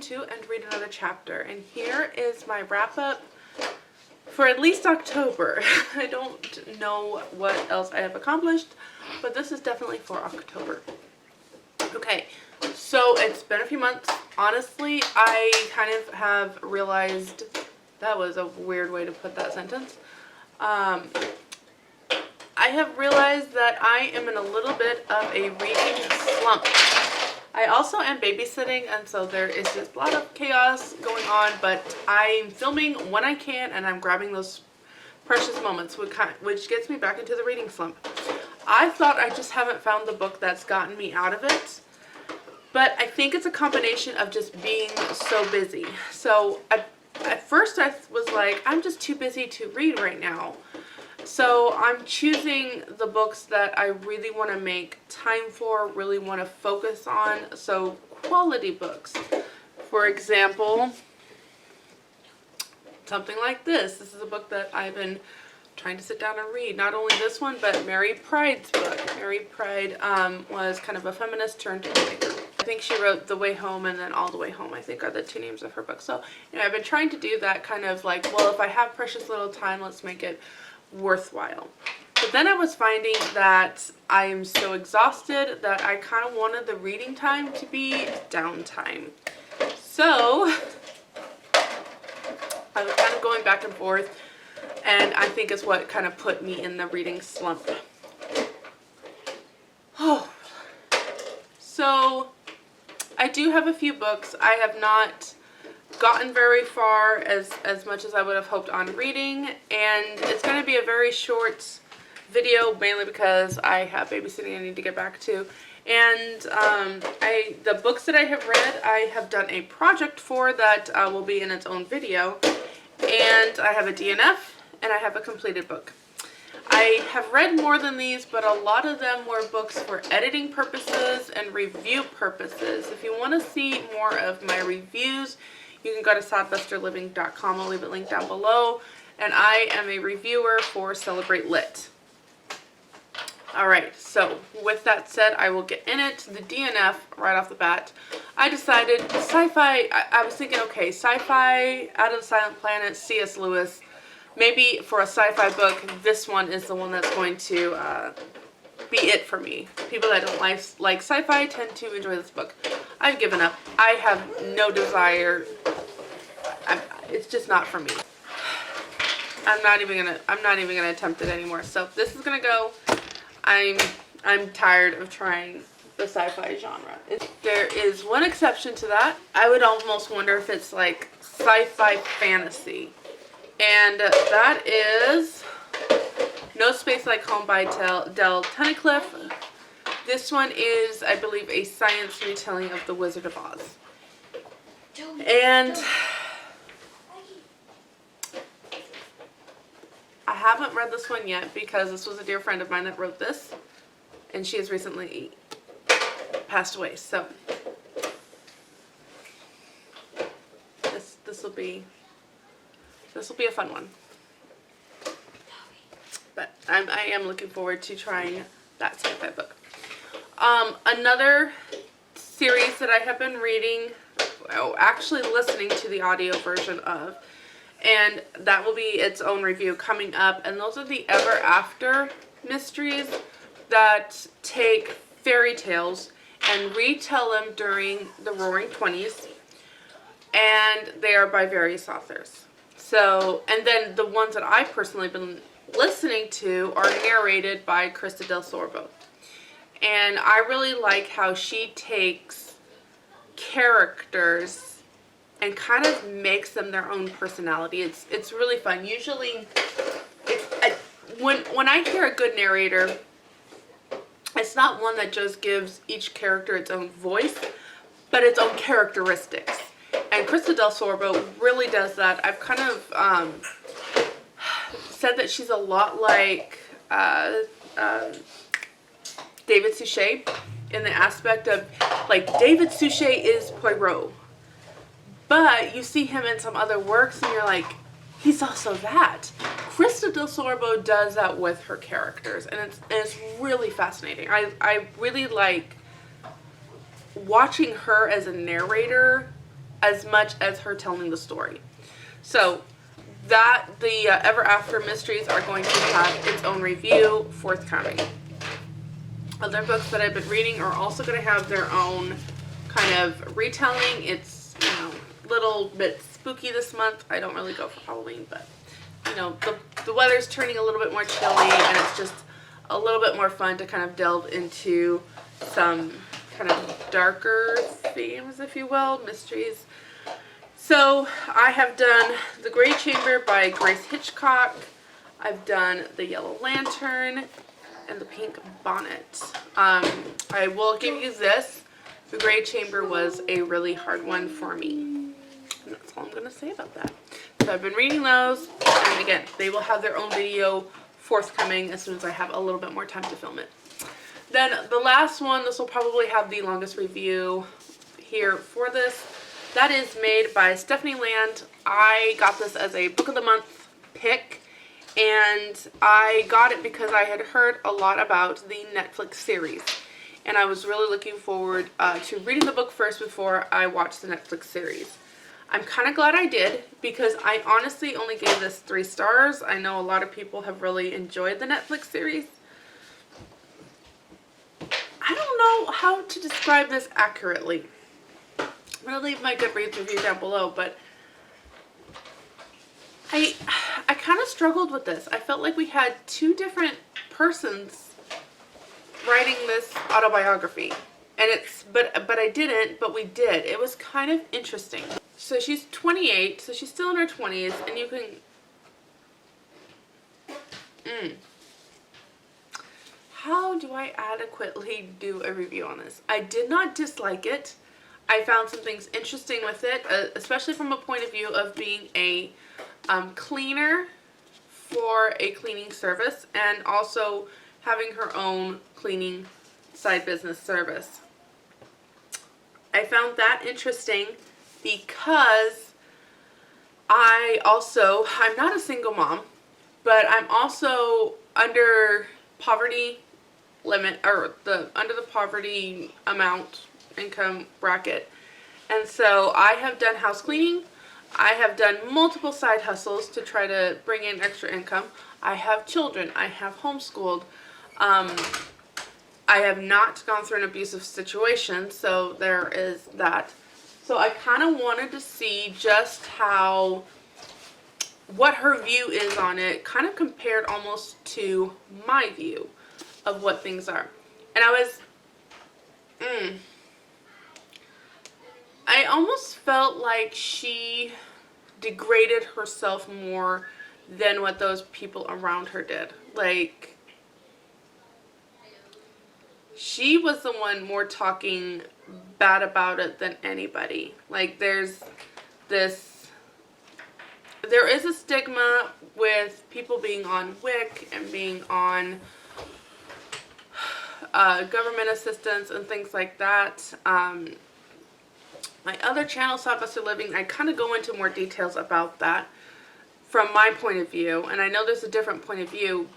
to and read another chapter. And here is my wrap up for at least October. I don't know what else I have accomplished, but this is definitely for October. Okay, so it's been a few months. Honestly, I kind of have realized, that was a weird way to put that sentence. I have realized that I am in a little bit of a reading slump. I also am babysitting, and so there is just a lot of chaos going on, but I'm filming when I can, and I'm grabbing those precious moments, which gets me back into the reading slump. I thought I just haven't found the book that's gotten me out of it, but I think it's a combination of just being so busy. So at first I was like, I'm just too busy to read right now. So I'm choosing the books that I really want to make time for, really want to focus on. So quality books. For example, something like this. This is a book that I've been trying to sit down and read. Not only this one, but Mary Pride's book. Mary Pride was kind of a feminist turned filmmaker. I think she wrote The Way Home and then All the Way Home, I think, are the two names of her book. So, you know, I've been trying to do that kind of like, well, if I have precious little time, let's make it worthwhile. But then I was finding that I am so exhausted that I kind of wanted the reading time to be downtime. So I was kind of going back and forth, and I think it's what kind of put me in the reading slump. Oh, so I do have a few books. I have not gotten very far as much as I would have hoped on reading, and it's going to be a very short video, mainly because I have babysitting I need to get back to. And the books that I have read, I have done a project for that will be in its own video, and I have a DNF and I have a completed book. I have read more than these, but a lot of them were books for editing purposes and review purposes. If you want to see more of my reviews, you can go to sadbusterliving.com. I'll leave it linked down below. And I am a reviewer for Celebrate Lit. Alright, so with that said, I will get in it. The DNF, right off the bat, I decided sci-fi, I was thinking, okay, sci-fi, Out of the Silent Planet, C.S. Lewis. Maybe for a sci-fi book, this one is the one that's going to be it for me. People that don't like sci-fi tend to enjoy this book. I've given up. I have no desire. It's just not for me. I'm not even gonna attempt it anymore. So this is gonna go. I'm tired of trying the sci-fi genre. There is one exception to that. I would almost wonder if it's like sci-fi fantasy. And that is No Space Like Home by Del Tunnicliffe. This one is, I believe, a science retelling of The Wizard of Oz. And I haven't read this one yet because this was a dear friend of mine that wrote this, and she has recently passed away. So this will be a fun one. But I am looking forward to trying that sci-fi book. Another series that I have been reading, actually listening to the audio version of, and that will be its own review coming up, and those are the Ever After mysteries that take fairy tales and retell them during the Roaring 20s, and they are by various authors. So, and then the ones that I personally been listening to are narrated by Krista Del Sorbo. And I really like how she takes characters and kind of makes them their own personality. It's really fun. Usually, when I hear a good narrator, it's not one that just gives each character its own voice, but its own characteristics. And Krista Del Sorbo really does that. I've kind of said that she's a lot like David Suchet in the aspect of, like, David Suchet is Poirot, but you see him in some other works and you're like, he's also that. Krista Del Sorbo does that with her characters, and it's really fascinating. I really like watching her as a narrator as much as her telling the story. So that the Ever After Mysteries are going to have its own review forthcoming. Other books that I've been reading are also going to have their own kind of retelling. It's, you know, a little bit spooky this month. I don't really go for Halloween, but, you know, the weather's turning a little bit more chilly, and it's just a little bit more fun to kind of delve into some kind of darker themes, if you will, mysteries. So I have done The Gray Chamber by Grace Hitchcock. I've done The Yellow Lantern and The Pink Bonnet. I will give you this. The Gray Chamber was a really hard one for me. And that's all I'm going to say about that. So I've been reading those, and again, they will have their own video forthcoming as soon as I have a little bit more time to film it. Then the last one, this will probably have the longest review here for this. That is made by Stephanie Land. I got this as a Book of the Month pick, and I got it because I had heard a lot about the Netflix series. And I was really looking forward to reading the book first before I watched the Netflix series. I'm kind of glad I did, because I honestly only gave this 3 stars. I know a lot of people have really enjoyed the Netflix series. I don't know how to describe this accurately. I'm going to leave my Goodreads review down below, but I kind of struggled with this. I felt like we had 2 different persons writing this autobiography. And but I didn't, but we did. It was kind of interesting. So she's 28, so she's still in her 20s, and you can... How do I adequately do a review on this? I did not dislike it. I found some things interesting with it, especially from a point of view of being a cleaner for a cleaning service, and also having her own cleaning side business service. I found that interesting because I'm not a single mom, but I'm also under poverty limit, or under the poverty amount income bracket. And so I have done house cleaning. I have done multiple side hustles to try to bring in extra income. I have children. I have homeschooled. I have not gone through an abusive situation, so there is that. So I kind of wanted to see just what her view is on it, kind of compared almost to my view of what things are. And I almost felt like she degraded herself more than what those people around her did. Like, she was the one more talking bad about it than anybody. Like, there is a stigma with people being on WIC and being on government assistance and things like that. My other channel, Southwestern Living, I kind of go into more details about that from my point of view, and I know there's a different point of view,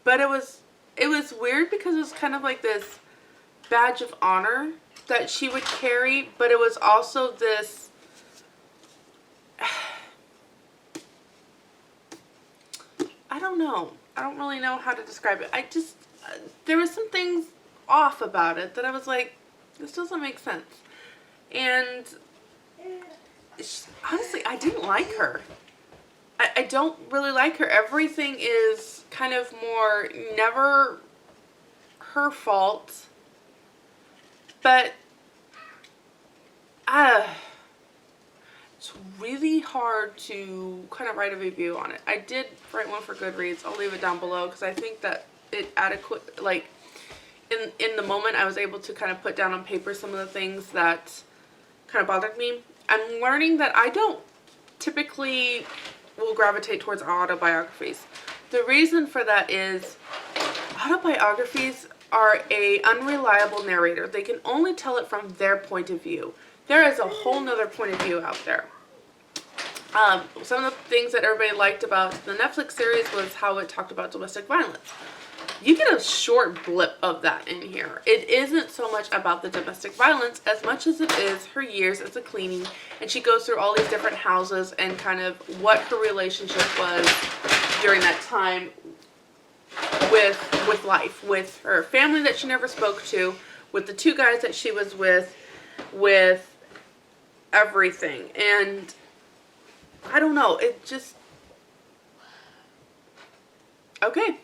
but it was weird because it was kind of like this badge of honor that she would carry, but it was also this I don't know. I don't really know how to describe it. I just there was some things off about it that I was like, this doesn't make sense. And honestly, I didn't like her. I don't really like her. Everything is kind of more never her fault. But it's really hard to kind of write a review on it. I did write one for Goodreads. I'll leave it down below because I think that it like in the moment I was able to kind of put down on paper some of the things that kind of bothered me. I'm learning that I don't typically will gravitate towards autobiographies. The reason for that is autobiographies are an unreliable narrator. They can only tell it from their point of view. There is a whole nother point of view out there. Some of the things that everybody liked about the Netflix series was how it talked about domestic violence. you get a short blip of that in here. It isn't so much about the domestic violence as much as it is her years as a cleaning, and she goes through all these different houses and kind of what her relationship was during that time with life, with her family that she never spoke to, with the two guys that she was with everything. And I don't know, it just, okay.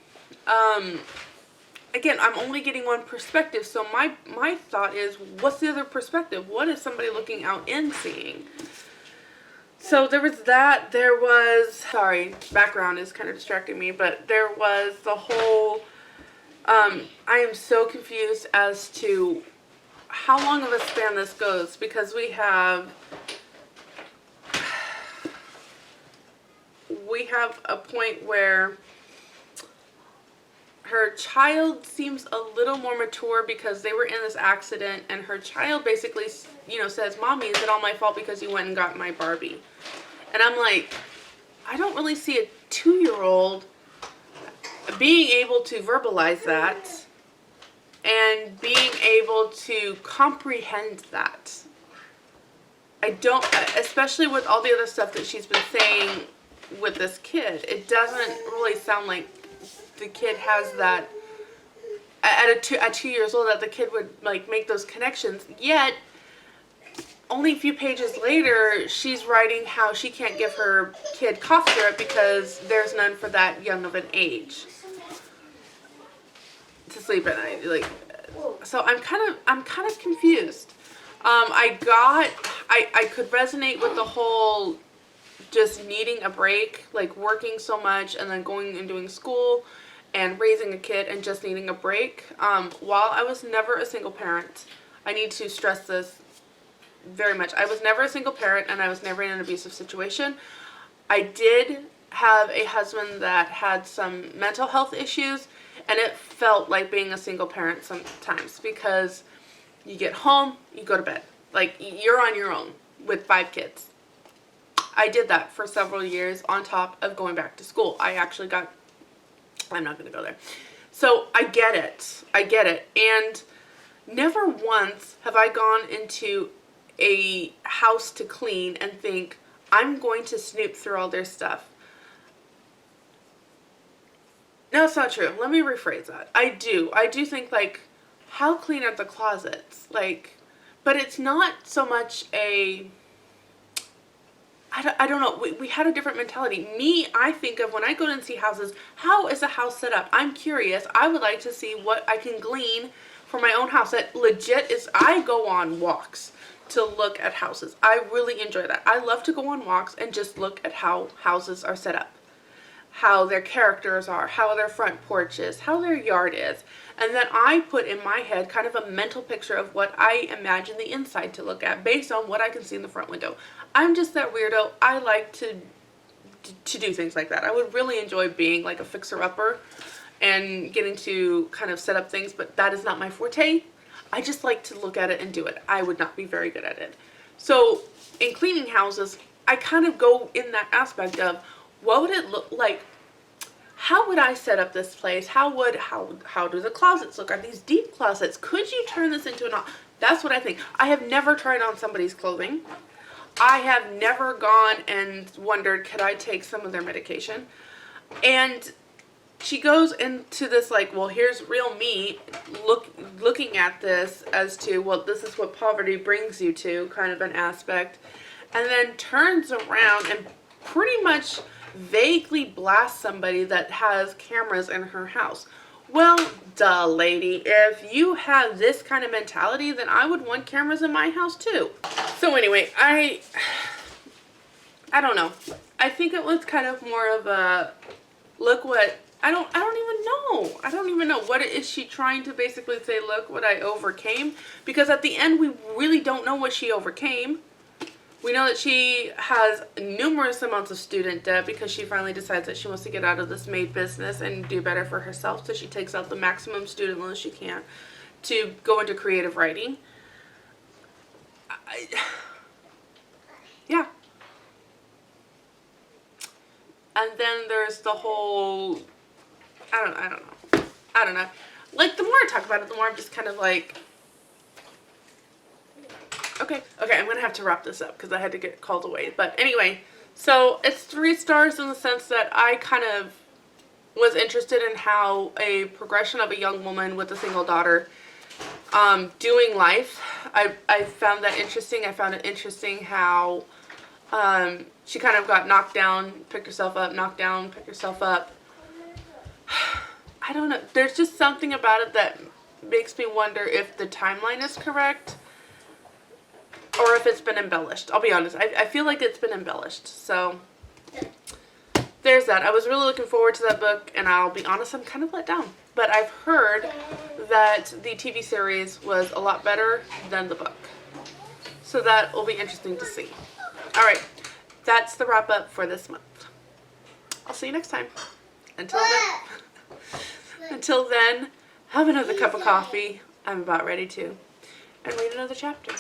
Again, I'm only getting one perspective, so my thought is, what's the other perspective? What is somebody looking out and seeing? So there was that. There was, sorry, background is kind of distracting me, but there was the whole, I am so confused as to how long of a span this goes, because we have a point where her child seems a little more mature because they were in this accident, and her child basically, you know, says, "Mommy, is it all my fault because you went and got my Barbie?" And I'm like, I don't really see a 2-year-old being able to verbalize that and being able to comprehend that. I don't, especially with all the other stuff that she's been saying with this kid, it doesn't really sound like the kid has that at 2 years old, that the kid would like make those connections. Yet only a few pages later, she's writing how she can't give her kid cough syrup because there's none for that young of an age to sleep at night. Like, so I'm kind of confused. I could resonate with the whole just needing a break, like working so much and then going and doing school and raising a kid and just needing a break. While I was never a single parent, I need to stress this very much. I was never a single parent, and I was never in an abusive situation. I did have a husband that had some mental health issues, and it felt like being a single parent sometimes, because you get home, you go to bed. Like, you're on your own with 5 kids. I did that for several years on top of going back to school. I'm not going to go there. So I get it. And never once have I gone into a house to clean and think, I'm going to snoop through all their stuff. No, it's not true. Let me rephrase that. I do think, like, how clean are the closets? Like, but it's not so much I don't know. We had a different mentality. Me, I think of when I go and see houses, how is a house set up? I'm curious. I would like to see what I can glean for my own house. That legit is, I go on walks to look at houses. I really enjoy that. I love to go on walks and just look at how houses are set up, how their characters are, how their front porch is, how their yard is. And then I put in my head kind of a mental picture of what I imagine the inside to look at based on what I can see in the front window. I'm just that weirdo. I like to do things like that. I would really enjoy being like a fixer-upper and getting to kind of set up things, but that is not my forte. I just like to look at it and do it. I would not be very good at it. So in cleaning houses, I kind of go in that aspect of, what would it look like? How would I set up this place? How do the closets look? Are these deep closets? Could you turn this into an... That's what I think. I have never tried on somebody's clothing. I have never gone and wondered, could I take some of their medication? And she goes into this like, well, here's real me, looking at this as to, well, this is what poverty brings you to, kind of an aspect. And then turns around and pretty much vaguely blast somebody that has cameras in her house. Well, duh, lady. If you have this kind of mentality, then I would want cameras in my house too. So anyway, I don't know. I think it was kind of more of a, look what, I don't even know. What is she trying to basically say, look what I overcame? Because at the end, we really don't know what she overcame. We know that she has numerous amounts of student debt because she finally decides that she wants to get out of this maid business and do better for herself. So she takes out the maximum student loans she can to go into creative writing. Yeah. And then there's the whole, I don't know. I don't know. Like, the more I talk about it, the more I'm just kind of like, okay, I'm going to have to wrap this up because I had to get called away. But anyway, so it's 3 stars in the sense that I kind of was interested in how a progression of a young woman with a single daughter doing life. I found that interesting. I found it interesting how she kind of got knocked down, picked herself up, knocked down, picked herself up. I don't know. There's just something about it that makes me wonder if the timeline is correct or if it's been embellished. I'll be honest. I feel like it's been embellished. So there's that. I was really looking forward to that book, and I'll be honest, I'm kind of let down. But I've heard that the TV series was a lot better than the book. So that will be interesting to see. Alright, that's the wrap up for this month. I'll see you next time. Until then, have another cup of coffee. I'm about ready to. And read another chapter.